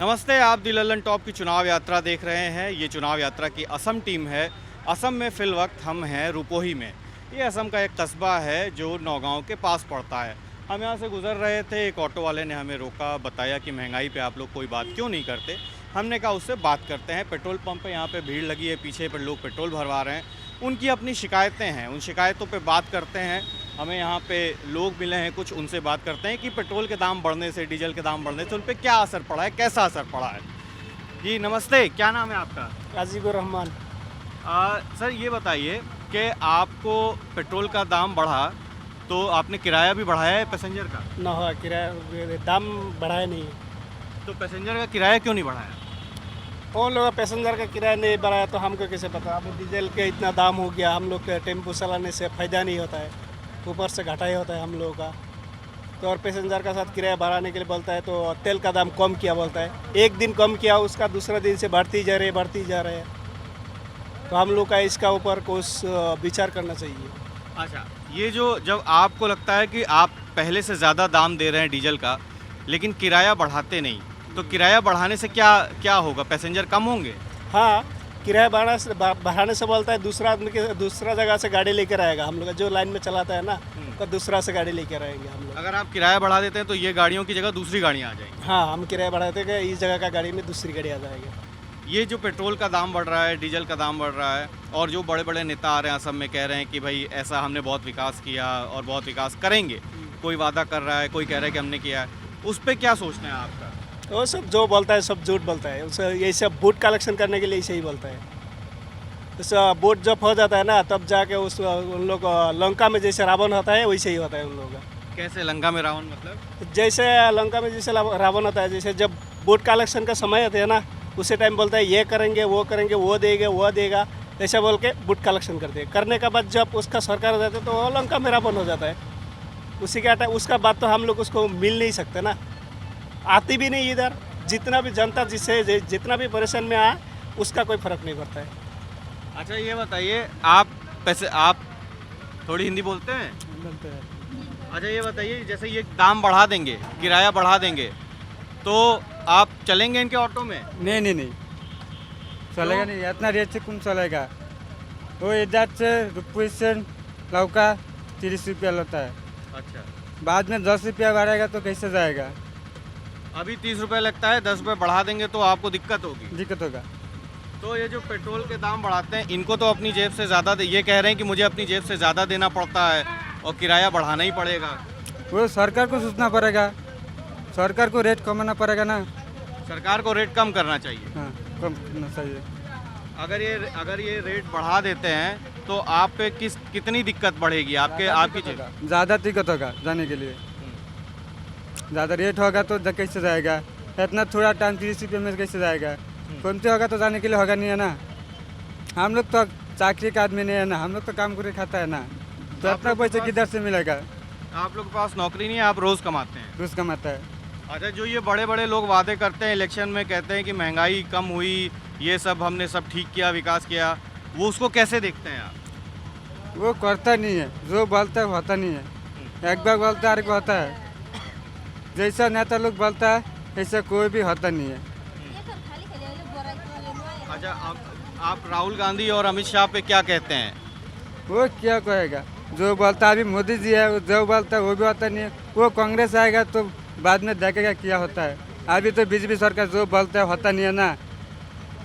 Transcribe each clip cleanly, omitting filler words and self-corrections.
नमस्ते, आप दी लल्लन टॉप की चुनाव यात्रा देख रहे हैं। ये चुनाव यात्रा की असम टीम है। असम में फ़िल वक्त हम हैं रुपोही में। ये असम का एक कस्बा है जो नौगांव के पास पड़ता है। हम यहाँ से गुज़र रहे थे, एक ऑटो वाले ने हमें रोका, बताया कि महंगाई पे आप लोग कोई बात क्यों नहीं करते। हमने कहा उससे बात करते हैं। पेट्रोल पंप पे यहाँ पे भीड़ लगी है, पीछे पर लोग पेट्रोल भरवा रहे हैं। उनकी अपनी शिकायतें हैं, उन शिकायतों पे बात करते हैं। हमें यहाँ पे लोग मिले हैं कुछ, उनसे बात करते हैं कि पेट्रोल के दाम बढ़ने से, डीजल के दाम बढ़ने से उन पे क्या असर पड़ा है, कैसा असर पड़ा है। जी नमस्ते, क्या नाम है आपका? राजीव रहमान। सर ये बताइए कि आपको पेट्रोल का दाम बढ़ा तो आपने किराया भी बढ़ाया है पैसेंजर का? ना हुआ किराया, दाम बढ़ाया नहीं। तो पैसेंजर का किराया क्यों नहीं बढ़ाया? कौन लोग पैसेंजर का किराया नहीं बढ़ाया तो हमको कैसे पता। अब डीजल के इतना दाम हो गया, हम लोग के टेम्पो चलाने से फ़ायदा नहीं होता है, ऊपर से घाटा ही होता है हम लोगों का। तो और पैसेंजर का साथ किराया बढ़ाने के लिए बोलता है तो तेल का दाम कम किया बोलता है। एक दिन कम किया, उसका दूसरा दिन से बढ़ती जा रही है। तो हम लोग का इसका ऊपर कुछ विचार करना चाहिए। अच्छा, ये जो जब आपको लगता है कि आप पहले से ज़्यादा दाम दे रहे हैं डीजल का, लेकिन किराया बढ़ाते नहीं, तो किराया बढ़ाने से क्या क्या होगा? पैसेंजर कम होंगे? हाँ, किराया बढ़ाने से बोलता है दूसरा आदमी के दूसरा जगह से गाड़ी लेकर आएगा। हम लोग जो लाइन में चलाता है ना, तो दूसरा से गाड़ी लेकर आएंगे हम लोग। अगर आप किराया बढ़ा देते हैं तो ये गाड़ियों की जगह दूसरी गाड़ियाँ आ जाएंगी। हाँ, हम किराया बढ़ाते हैं कि इस जगह का गाड़ी में दूसरी गाड़ी आ जाएगी। ये जो पेट्रोल का दाम बढ़ रहा है, डीजल का दाम बढ़ रहा है, और जो बड़े बड़े नेता आ रहे हैं असम में, कह रहे हैं कि भाई ऐसा हमने बहुत विकास किया और बहुत विकास करेंगे, कोई वादा कर रहा है, कोई कह रहा है कि हमने किया है, उस पर क्या सोचना है आपका? वो सब जो बोलता है सब झूठ बोलता है। उसे यही सब वोट कलेक्शन करने के लिए ऐसे ही बोलता है। तो वोट जब हो जाता है ना, तब जाके उन लोग लंका में जैसे रावण होता है वैसे ही होता है उन लोगों का। कैसे लंका में रावण मतलब? जैसे लंका में जैसे रावण होता है, जैसे जब वोट कलेक्शन का समय होता है ना, उसी टाइम बोलता है ये करेंगे, वो देगा, ऐसा बोल के वोट कलेक्शन करते हैं। करने के बाद जब उसका सरकार हो जाता है तो वो लंका में रावण हो जाता है। उसी का उसका बाद तो हम लोग उसको मिल नहीं सकते ना, आती भी नहीं इधर। जितना भी जनता जितना भी परेशान में आए, उसका कोई फर्क नहीं पड़ता है। अच्छा ये बताइए, आप थोड़ी हिंदी बोलते हैं? अच्छा ये बताइए, जैसे ये दाम बढ़ा देंगे, किराया बढ़ा देंगे, तो आप चलेंगे इनके ऑटो में? नहीं चलेगा नहीं। इतना रेट से कौन चलेगा? वो इधर से रुपये से लौका 30 रुपया लेता है। अच्छा, बाद में 10 रुपया बढ़ेगा तो कैसे जाएगा? अभी 30 रुपये लगता है, 10 रुपये बढ़ा देंगे तो आपको दिक्कत होगी। दिक्कत होगा। तो ये जो पेट्रोल के दाम बढ़ाते हैं, इनको तो अपनी जेब से ज़्यादा ये कह रहे हैं कि मुझे अपनी जेब से ज़्यादा देना पड़ता है और किराया बढ़ाना ही पड़ेगा। वो सरकार को सोचना पड़ेगा, सरकार को रेट कमाना पड़ेगा ना। सरकार को रेट कम करना चाहिए। हाँ, कम करना चाहिए। अगर ये रेट बढ़ा देते हैं तो आप पे कितनी दिक्कत बढ़ेगी आपकी जेब? ज़्यादा दिक्कत होगा जाने के लिए। ज़्यादा रेट होगा तो कैसे जाएगा? इतना थोड़ा टाइम 30 रुपये में कैसे जाएगा? कमती होगा तो जाने के लिए होगा नहीं है ना। हम लोग तो चाकरी का आदमी नहीं है ना, हम लोग तो काम करके खाता है ना, तो इतना पैसा किधर से मिलेगा? आप लोग के पास नौकरी नहीं है, आप रोज़ कमाते हैं? रोज़ कमाता है। अच्छा, जो ये बड़े बड़े लोग वादे करते हैं इलेक्शन में, कहते हैं कि महंगाई कम हुई, ये सब हमने सब ठीक किया, विकास किया, वो उसको कैसे देखते हैं आप? वो करता नहीं है, जो बोलता है होता नहीं है। एक बार बोलता है, एक बार होता है। जैसा नेता लोग बोलता है ऐसा कोई भी होता नहीं है। अच्छा, आप राहुल गांधी और अमित शाह पे क्या कहते हैं? वो क्या कहेगा? जो बोलता है, अभी मोदी जी है, जो बोलता है वो भी होता नहीं है। वो कांग्रेस आएगा तो बाद में देखेगा क्या होता है। अभी तो बीजेपी सरकार जो बोलता है होता नहीं है ना।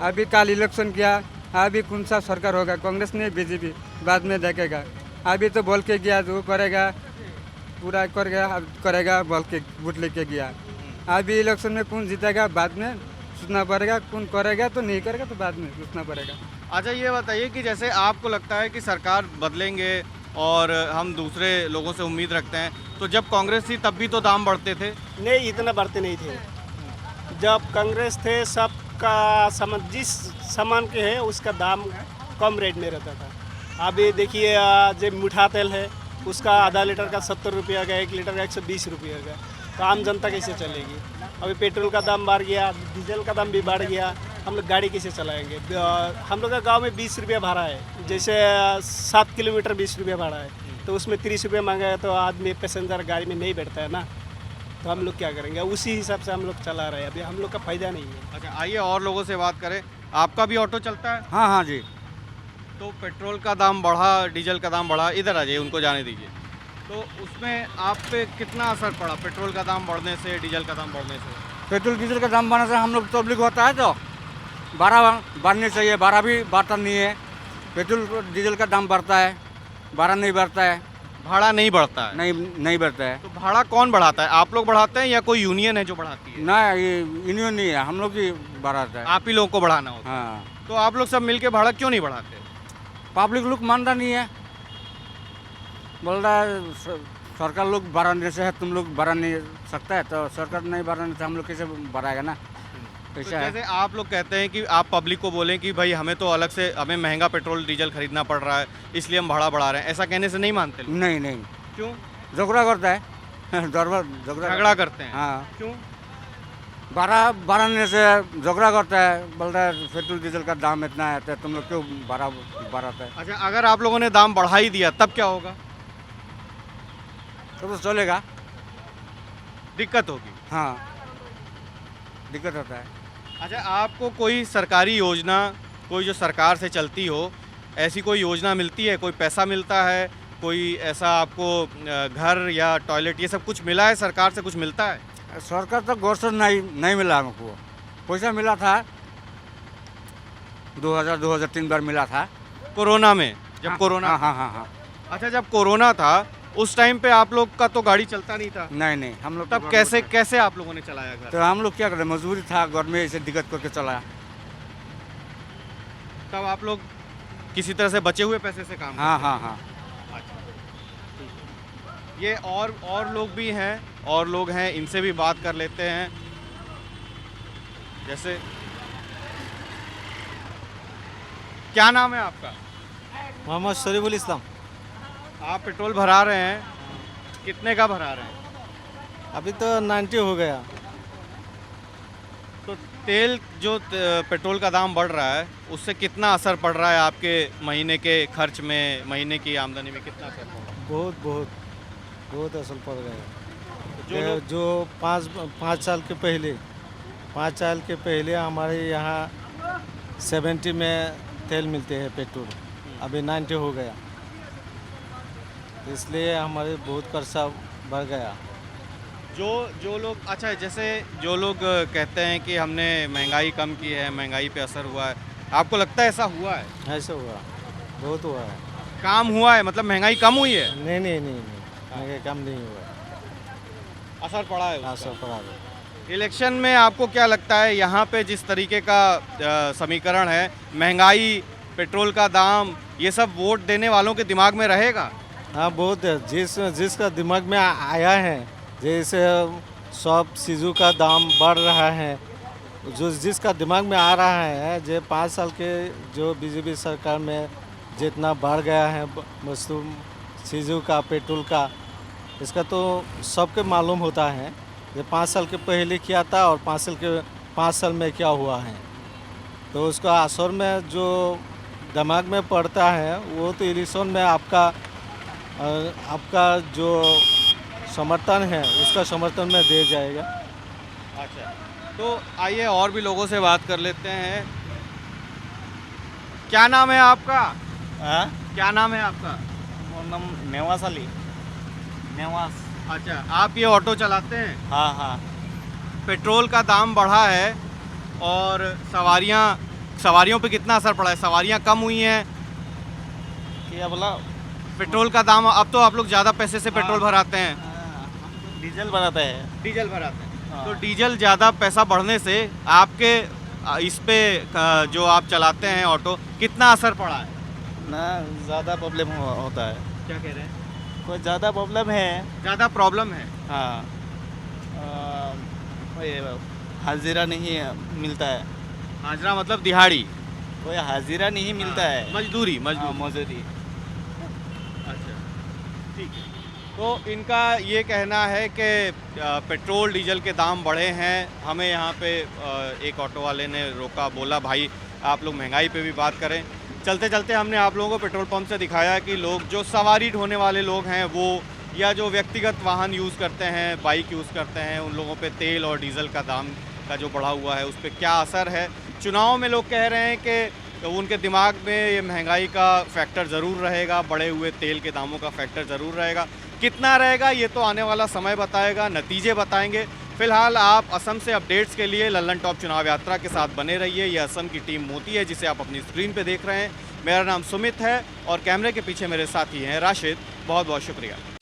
अभी कल इलेक्शन किया, अभी कौन सा सरकार होगा, कांग्रेस नहीं बीजेपी, बाद में देखेगा। अभी तो बोल के गया, जो करेगा पूरा करेगा बोल के वोट लेके गया। अभी इलेक्शन में कौन जीतेगा बाद में सोचना पड़ेगा, कौन करेगा तो नहीं करेगा तो बाद में सोचना पड़ेगा। अच्छा ये बताइए कि जैसे आपको लगता है कि सरकार बदलेंगे और हम दूसरे लोगों से उम्मीद रखते हैं, तो जब कांग्रेस थी तब भी तो दाम बढ़ते थे? नहीं, इतना बढ़ते नहीं थे। जब कांग्रेस थे सबका सामान जिस सामान के है उसका दाम कम रेट में रहता था। अभी देखिए जो मीठा तेल है उसका आधा लीटर का 70 रुपया का, 1 लीटर का 120 रुपया का, तो आम जनता कैसे चलेगी? अभी पेट्रोल का दाम बढ़ गया, डीजल का दाम भी बढ़ गया, हम लोग गाड़ी कैसे चलाएंगे? हम लोग का गांव में 20 रुपया भाड़ा है, जैसे 7 किलोमीटर 20 रुपया भाड़ा है, तो उसमें 30 रुपया मांगा है तो आदमी पैसेंजर गाड़ी में नहीं बैठता है ना। तो हम लोग क्या करेंगे? उसी हिसाब से हम लोग चला रहे हैं, अभी हम लोग का फायदा नहीं है। अच्छा, आइए और लोगों से बात करें। आपका भी ऑटो चलता है? हाँ हाँ जी। तो पेट्रोल का दाम बढ़ा, डीजल का दाम बढ़ा, इधर आ जाइए, उनको जाने दीजिए। तो उसमें आप पे कितना असर पड़ा पेट्रोल का दाम बढ़ने से, डीजल का दाम बढ़ने से? पेट्रोल डीजल का दाम बढ़ने से हम लोग तबलीग होता है, तो बारह बढ़ने चाहिए, बारह भी बढ़ता नहीं है। पेट्रोल डीजल का दाम बढ़ता है, बारह नहीं बढ़ता है। भाड़ा नहीं बढ़ता है? नहीं बढ़ता है। तो भाड़ा कौन बढ़ाता है? आप लोग बढ़ाते हैं या कोई यूनियन है जो बढ़ाती है? ना, ये यूनियन नहीं है, हम लोग ही बढ़ाता है। आप ही लोगों को बढ़ाना होता है। हाँ, तो आप लोग सब मिलके भाड़ा क्यों नहीं बढ़ाते? पब्लिक लोग मानता नहीं है, बोल रहा है सरकार लोग बढ़ाने से है, तुम लोग बढ़ा नहीं सकता है, तो सरकार नहीं बढ़ाने से हम लोग कैसे बढ़ाएगा ना, तो ऐसा है। जैसे आप लोग कहते हैं कि आप पब्लिक को बोलें कि भाई हमें तो अलग से हमें महंगा पेट्रोल डीजल खरीदना पड़ रहा है, इसलिए हम भाड़ा बढ़ा रहे हैं, ऐसा कहने से नहीं मानते लोग? नहीं नहीं, क्यों? झगड़ा करता है झगड़ा करते हैं? हाँ, क्यों? बढ़ाने से झगड़ा करता है, बोल रहा है पेट्रोल डीजल का दाम इतना है, तो तुम लोग क्यों बढ़ाता है। अच्छा, अगर आप लोगों ने दाम बढ़ा ही दिया तब क्या होगा? तो चलेगा। दिक्कत होगी। हाँ, दिक्कत होता है। अच्छा, आपको कोई सरकारी योजना, कोई जो सरकार से चलती हो, ऐसी कोई योजना मिलती है? कोई पैसा मिलता है? कोई ऐसा आपको घर या टॉयलेट ये सब कुछ मिला है? सरकार से कुछ मिलता है? सरकार तो गौर से नहीं मिला हमको। पैसा मिला था 2003 बार मिला था कोरोना में, जब कोरोना। हाँ हाँ हाँ हाँ। अच्छा, जब कोरोना था उस टाइम पे आप लोग का तो गाड़ी चलता नहीं था, नहीं, हम लोग तब कैसे आप लोगों ने चलाया घर? तो हम लोग क्या करें, मजबूरी था, घर में ऐसे दिक्कत करके चलाया। तब आप लोग किसी तरह से बचे हुए पैसे से काम हाँ करते हाँ हाँ। हैं? अच्छा, ये और लोग भी हैं, और लोग हैं, इनसे भी बात कर लेते हैं। जैसे क्या नाम है आपका? मोहम्मद शरीफुल इस्लाम। आप पेट्रोल भरा रहे हैं, कितने का भरा रहे हैं? अभी तो 90 हो गया। तो तेल जो पेट्रोल का दाम बढ़ रहा है उससे कितना असर पड़ रहा है आपके महीने के खर्च में, महीने की आमदनी में कितना असर पड़ रहा बहुत बहुत बहुत असर पड़ गया। है? जो 5 साल के पहले हमारे यहाँ 70 में तेल मिलते हैं पेट्रोल, अभी 90 हो गया, इसलिए हमारे बहुत खर्चा बढ़ गया। जो लोग, अच्छा, जैसे जो लोग कहते हैं कि हमने महंगाई कम की है, महंगाई पे असर हुआ है, आपको लगता है ऐसा हुआ है? ऐसा हुआ, बहुत हुआ है। काम हुआ है, मतलब महंगाई कम हुई है? नहीं, महंगाई कम नहीं हुआ, असर पड़ा है उसका? असर पड़ा है। इलेक्शन में आपको क्या लगता है, यहाँ पे जिस तरीके का समीकरण है, महंगाई, पेट्रोल का दाम, ये सब वोट देने वालों के दिमाग में रहेगा? हाँ, बहुत है। जिसका दिमाग में आया है, जैसे सब चीज़ों का दाम बढ़ रहा है, जिसका दिमाग में आ रहा है, जो 5 साल के जो बीजेपी सरकार में जितना बढ़ गया है वस्तु चीज़ों का, पेट्रोल का, इसका तो सबके मालूम होता है। जो 5 साल के पहले क्या था और 5 साल में क्या हुआ है, तो उसका असर में जो दिमाग में पड़ता है वो तो इलेक्शन में आपका जो समर्थन है उसका समर्थन में दे जाएगा। अच्छा, तो आइए और भी लोगों से बात कर लेते हैं। क्या नाम है आपका? हाँ, क्या नाम है आपका? मोर नाम नेवास अली। नेवास। अच्छा, आप ये ऑटो चलाते हैं? हाँ हाँ। पेट्रोल का दाम बढ़ा है और सवारियों पे कितना असर पड़ा है? सवारियां कम हुई हैं? क्या बोला? पेट्रोल का दाम, अब तो आप लोग ज़्यादा पैसे से पेट्रोल भराते हैं। डीजल बनाते हैं। डीजल भराते हैं। हाँ। तो डीजल ज़्यादा पैसा बढ़ने से आपके इस पे जो आप चलाते हैं ऑटो, कितना असर पड़ा है? ना, ज़्यादा प्रॉब्लम होता है। क्या कह रहे हैं? कोई ज़्यादा प्रॉब्लम है। ज़्यादा प्रॉब्लम है? हाँ, ये हाजिरा नहीं मिलता है। हाजरा मतलब दिहाड़ी? कोई हाजिरा नहीं मिलता है। मजदूरी। मजदूरी। अच्छा, ठीक है। तो इनका ये कहना है कि पेट्रोल डीजल के दाम बढ़े हैं। हमें यहाँ पे एक ऑटो वाले ने रोका, बोला भाई आप लोग महंगाई पे भी बात करें। चलते चलते हमने आप लोगों को पेट्रोल पंप से दिखाया कि लोग जो सवारी ढोने वाले लोग हैं वो या जो व्यक्तिगत वाहन यूज़ करते हैं, बाइक यूज़ करते हैं, उन लोगों पे तेल और डीजल का दाम का जो बढ़ा हुआ है उस पर क्या असर है। चुनाव में लोग कह रहे हैं कि उनके दिमाग में ये महंगाई का फैक्टर ज़रूर रहेगा, बढ़े हुए तेल के दामों का फैक्टर ज़रूर रहेगा। कितना रहेगा ये तो आने वाला समय बताएगा, नतीजे बताएंगे। फिलहाल आप असम से अपडेट्स के लिए लल्लन टॉप चुनाव यात्रा के साथ बने रहिए। ये असम की टीम मोती है जिसे आप अपनी स्क्रीन पे देख रहे हैं। मेरा नाम सुमित है और कैमरे के पीछे मेरे साथी हैं राशिद। बहुत बहुत शुक्रिया।